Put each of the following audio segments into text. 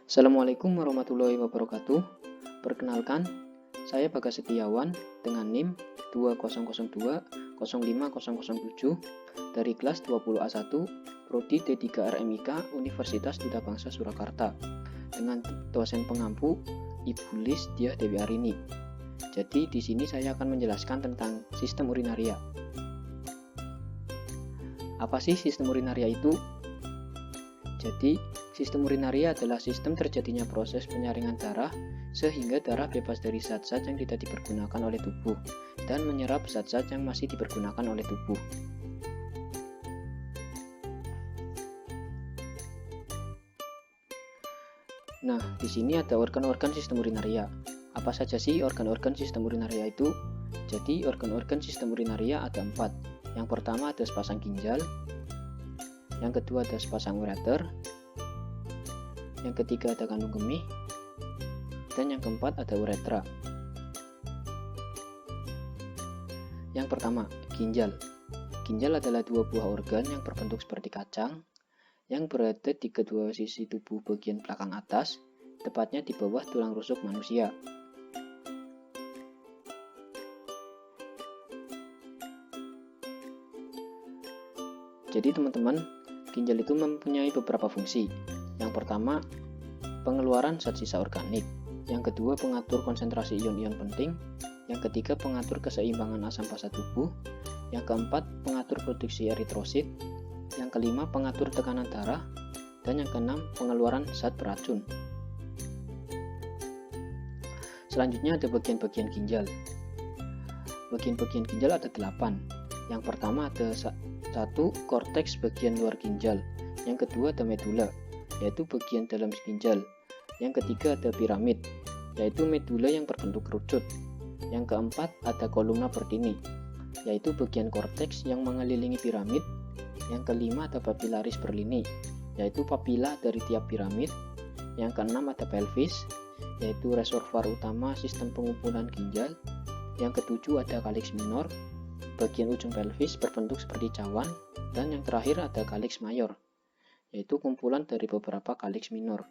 Assalamualaikum warahmatullahi wabarakatuh. Perkenalkan, saya Bagas Setiawan dengan NIM 2002-05007 dari kelas 20A1 Prodi D3 RMIK Universitas Duta Bangsa Surakarta dengan dosen pengampu Ibu Lis Diah Dewi Arini. Jadi di sini saya akan menjelaskan tentang sistem urinaria. Apa sih sistem urinaria itu? Jadi, sistem urinaria adalah sistem terjadinya proses penyaringan darah sehingga darah bebas dari zat-zat yang tidak dipergunakan oleh tubuh dan menyerap zat-zat yang masih dipergunakan oleh tubuh. Nah, di sini ada organ-organ sistem urinaria. Apa saja sih organ-organ sistem urinaria itu? Jadi, organ-organ sistem urinaria ada 4. Yang pertama ada sepasang ginjal, yang kedua ada sepasang ureter, yang ketiga ada kandung kemih, dan yang keempat ada uretra. Yang pertama, ginjal. Ginjal adalah dua buah organ yang berbentuk seperti kacang yang berada di kedua sisi tubuh bagian belakang atas, tepatnya di bawah tulang rusuk manusia. Jadi teman-teman, ginjal itu mempunyai beberapa fungsi. Yang pertama, pengeluaran zat sisa organik. Yang kedua, pengatur konsentrasi ion-ion penting. Yang ketiga, pengatur keseimbangan asam basa tubuh. Yang keempat, pengatur produksi eritrosit. Yang kelima, pengatur tekanan darah. Dan yang keenam, pengeluaran zat beracun. Selanjutnya ada bagian-bagian ginjal. Bagian-bagian ginjal ada 8. Yang pertama ada 1. Korteks bagian luar ginjal. Yang kedua ada medula, yaitu bagian dalam ginjal. Yang ketiga ada piramid, yaitu medula yang berbentuk kerucut. Yang keempat ada kolumna Bertini, yaitu bagian korteks yang mengelilingi piramid. Yang kelima ada papilaris Berlini, yaitu papila dari tiap piramid. Yang keenam ada pelvis, yaitu reservoir utama sistem pengumpulan ginjal. Yang ketujuh ada calyx minor, bagian ujung pelvis berbentuk seperti cawan. Dan yang terakhir ada calyx mayor, yaitu kumpulan dari beberapa calyx minor.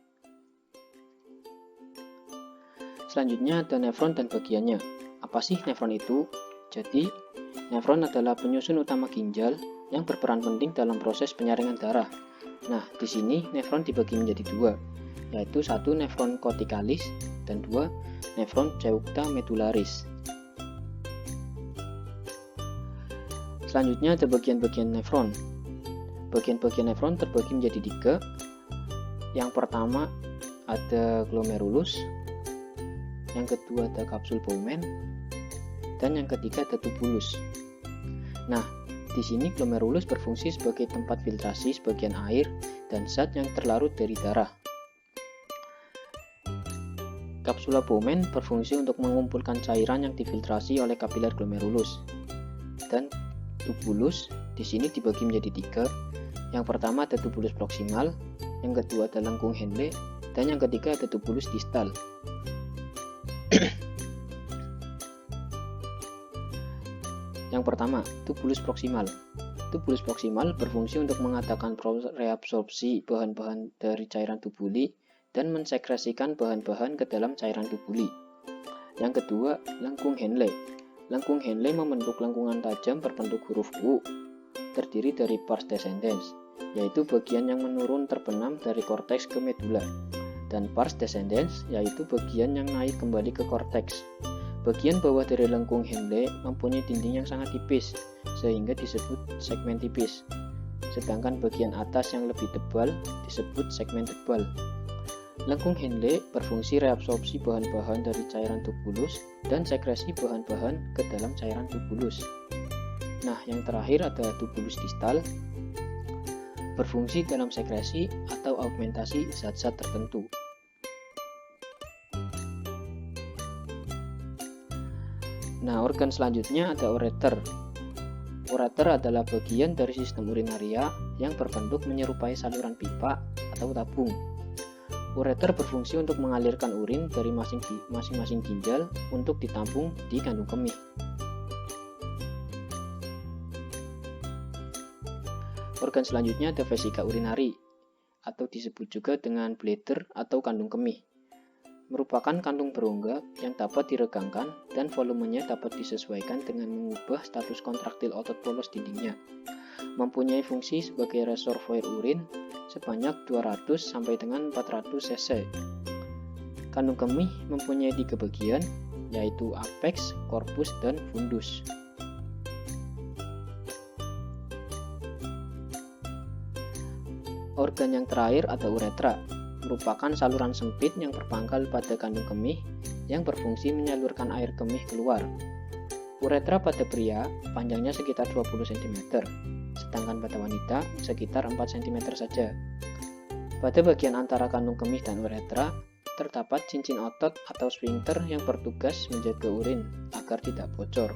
Selanjutnya ada nefron dan bagiannya. Apa sih nefron itu? Jadi, nefron adalah penyusun utama ginjal yang berperan penting dalam proses penyaringan darah. Nah, di sini nefron dibagi menjadi 2, yaitu 1 nefron corticalis dan 2 nefron cauda medullaris. Selanjutnya ada bagian-bagian nefron. Bagian-bagian nefron terbagi menjadi 3. Yang pertama ada glomerulus, yang kedua ada kapsul Bowman, dan yang ketiga ada tubulus. Nah, di sini glomerulus berfungsi sebagai tempat filtrasi sebagian air dan zat yang terlarut dari darah. Kapsula Bowman berfungsi untuk mengumpulkan cairan yang difiltrasi oleh kapiler glomerulus. Dan tubulus di sini dibagi menjadi 3. Yang pertama ada tubulus proksimal, yang kedua ada lengkung Henle, dan yang ketiga ada tubulus distal. Yang pertama, tubulus proksimal. Tubulus proksimal berfungsi untuk mengadakan reabsorpsi bahan-bahan dari cairan tubuli dan mensekresikan bahan-bahan ke dalam cairan tubuli. Yang kedua, lengkung Henle. Lengkung Henle membentuk lengkungan tajam berbentuk huruf U, terdiri dari pars descendens, yaitu bagian yang menurun terbenam dari korteks ke medula, dan pars descendens, yaitu bagian yang naik kembali ke korteks. Bagian bawah dari lengkung Henle mempunyai dinding yang sangat tipis, sehingga disebut segmen tipis, sedangkan bagian atas yang lebih tebal disebut segmen tebal. Lengkung Henle berfungsi reabsorpsi bahan-bahan dari cairan tubulus dan sekresi bahan-bahan ke dalam cairan tubulus. Nah, yang terakhir ada tubulus distal, berfungsi dalam sekresi atau augmentasi zat-zat tertentu. Nah, organ selanjutnya ada ureter. Ureter adalah bagian dari sistem urinaria yang berbentuk menyerupai saluran pipa atau tabung. Ureter berfungsi untuk mengalirkan urin dari masing-masing ginjal untuk ditampung di kandung kemih. Organ selanjutnya ada vesika urinari. atau disebut juga dengan bladder atau kandung kemih. Merupakan kandung berongga yang dapat diregangkan dan volumenya dapat disesuaikan dengan mengubah status kontraktil otot polos dindingnya. Mempunyai fungsi sebagai reservoir urin sebanyak 200 sampai dengan 400 cc. Kandung kemih mempunyai 3 bagian, yaitu apex, corpus, dan fundus. Organ yang terakhir ada uretra, merupakan saluran sempit yang berpangkal pada kandung kemih yang berfungsi menyalurkan air kemih keluar. Uretra pada pria panjangnya sekitar 20 cm, sedangkan pada wanita sekitar 4 cm saja. Pada bagian antara kandung kemih dan uretra terdapat cincin otot atau sphincter yang bertugas menjaga urin agar tidak bocor.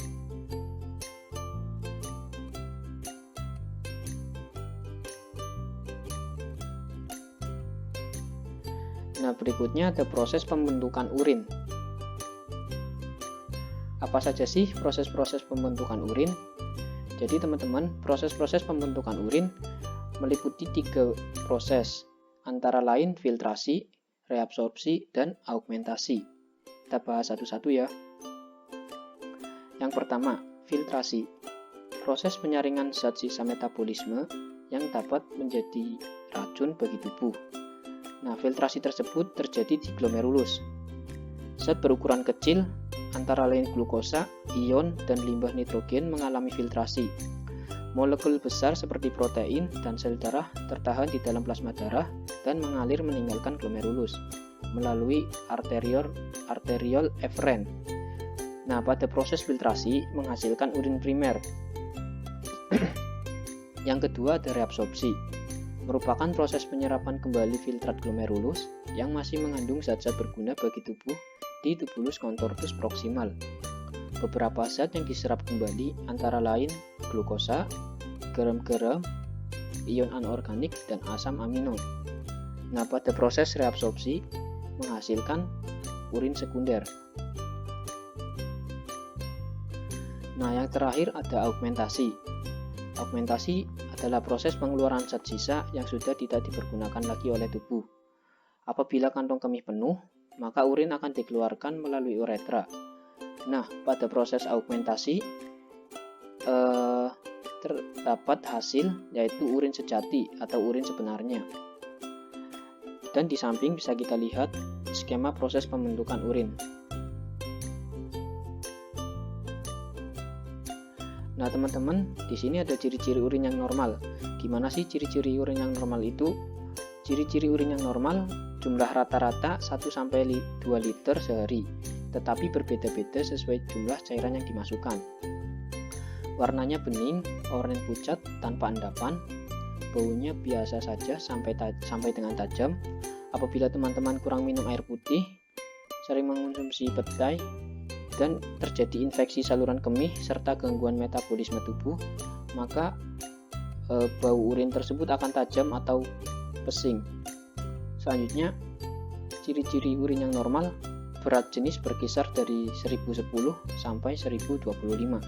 Nah, berikutnya ada proses pembentukan urin. Apa saja sih proses-proses pembentukan urin? Jadi teman-teman, proses-proses pembentukan urin meliputi 3 proses, antara lain filtrasi, reabsorpsi, dan augmentasi. Kita bahas satu-satu ya. Yang pertama, filtrasi. Proses penyaringan zat sisa metabolisme yang dapat menjadi racun bagi tubuh. Nah, filtrasi tersebut terjadi di glomerulus. Zat berukuran kecil, antara lain glukosa, ion, dan limbah nitrogen mengalami filtrasi. Molekul besar seperti protein dan sel darah tertahan di dalam plasma darah dan mengalir meninggalkan glomerulus melalui arteriol eferen. Nah, pada proses filtrasi menghasilkan urin primer. Yang kedua ada reabsorpsi. Merupakan proses penyerapan kembali filtrat glomerulus yang masih mengandung zat-zat berguna bagi tubuh di tubulus contortus proximal. Beberapa zat yang diserap kembali antara lain glukosa, garam-garam, ion anorganik, dan asam amino. Nah, pada proses reabsorpsi menghasilkan urin sekunder. Nah, yang terakhir ada augmentasi. Augmentasi adalah proses pengeluaran zat sisa yang sudah tidak dipergunakan lagi oleh tubuh. Apabila kantong kemih penuh, maka urin akan dikeluarkan melalui uretra. Nah, pada proses augmentasi terdapat hasil yaitu urin sejati atau urin sebenarnya. Dan di samping bisa kita lihat skema proses pembentukan urin. Nah, teman-teman, di sini ada ciri-ciri urin yang normal. Gimana sih ciri-ciri urin yang normal itu? Ciri-ciri urin yang normal jumlah rata-rata 1-2 liter sehari, tetapi berbeda-beda sesuai jumlah cairan yang dimasukkan. Warnanya bening, oranye pucat tanpa endapan, baunya biasa saja sampai dengan tajam. Apabila teman-teman kurang minum air putih, sering mengonsumsi petai, dan terjadi infeksi saluran kemih serta gangguan metabolisme tubuh, maka bau urin tersebut akan tajam atau pesing. Selanjutnya, ciri-ciri urin yang normal, berat jenis berkisar dari 1010 sampai 1025.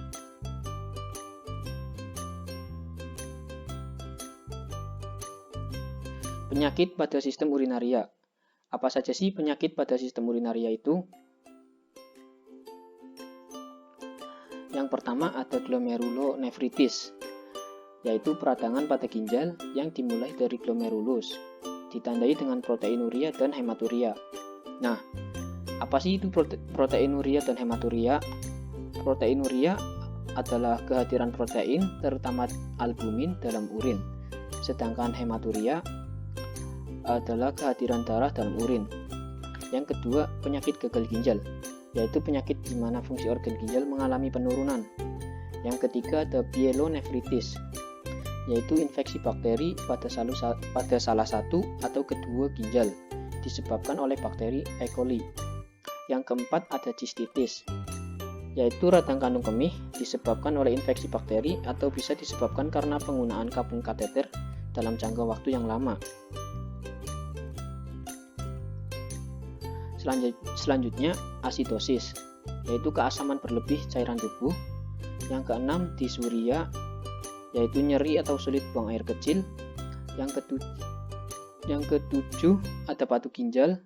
Penyakit pada sistem urinaria. Apa saja sih penyakit pada sistem urinaria itu? Yang pertama ada glomerulonefritis, yaitu peradangan pada ginjal yang dimulai dari glomerulus, ditandai dengan proteinuria dan hematuria. Nah, apa sih itu proteinuria dan hematuria? Proteinuria adalah kehadiran protein, terutama albumin dalam urin, sedangkan hematuria adalah kehadiran darah dalam urin. Yang kedua, penyakit gagal ginjal, yaitu penyakit di mana fungsi organ ginjal mengalami penurunan. Yang ketiga ada pyelonefritis, yaitu infeksi bakteri pada salah satu atau kedua ginjal, disebabkan oleh bakteri E. coli. Yang keempat ada cystitis, yaitu radang kandung kemih disebabkan oleh infeksi bakteri atau bisa disebabkan karena penggunaan kapung kateter dalam jangka waktu yang lama. Selanjutnya, asidosis, yaitu keasaman berlebih cairan tubuh. Yang keenam, disuria, yaitu nyeri atau sulit buang air kecil. Yang Yang ketujuh, ada batu ginjal,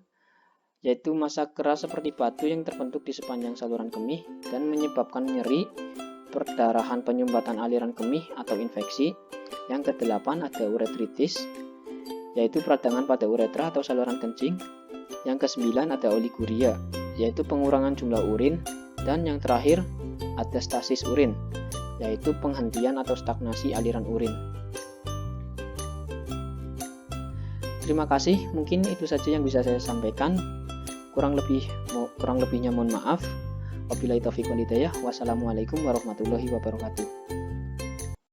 yaitu massa keras seperti batu yang terbentuk di sepanjang saluran kemih dan menyebabkan nyeri, perdarahan, penyumbatan aliran kemih atau infeksi. Yang kedelapan, ada uretritis, yaitu peradangan pada uretra atau saluran kencing. Yang kesembilan, ada oliguria, yaitu pengurangan jumlah urin. Dan yang terakhir, ada stasis urin, yaitu penghentian atau stagnasi aliran urin. Terima kasih, mungkin itu saja yang bisa saya sampaikan. Kurang lebihnya mohon maaf. Wabillahi taufiq wal hidayah. Wassalamualaikum warahmatullahi wabarakatuh.